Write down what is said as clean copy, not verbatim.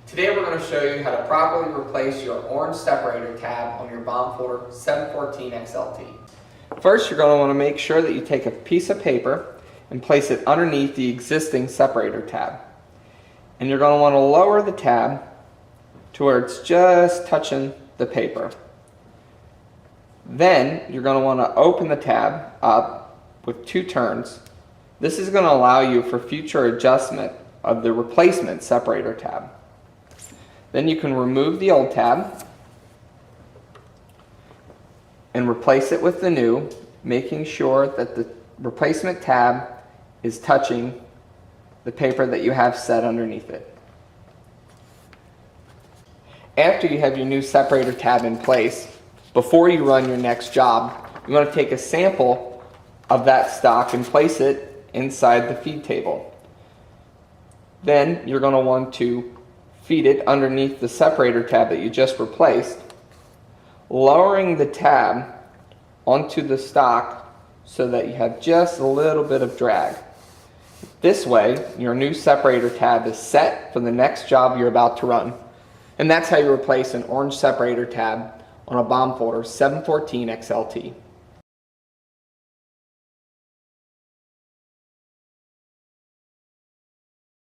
Today we're going to show you how to properly replace your orange separator tab on your Baum folder 714 XLT. First, you're going to want to make sure that you take a piece of paper and place it underneath the existing separator tab. And you're going to want to lower the tab to where it's just touching the paper. Then you're going to want to open the tab up with 2 turns. This is going to allow you for future adjustment of the replacement separator tab. Then you can remove the old tab and replace it with the new, making sure that the replacement tab is touching the paper that you have set underneath it. After you have your new separator tab in place, before you run your next job, you want to take a sample of that stock and place it inside the feed table. Then you're going to want to feed it underneath the separator tab that you just replaced, lowering the tab onto the stock so that you have just a little bit of drag. This way, your new separator tab is set for the next job you're about to run. And that's how you replace an orange separator tab on a Baum folder 714 XLT.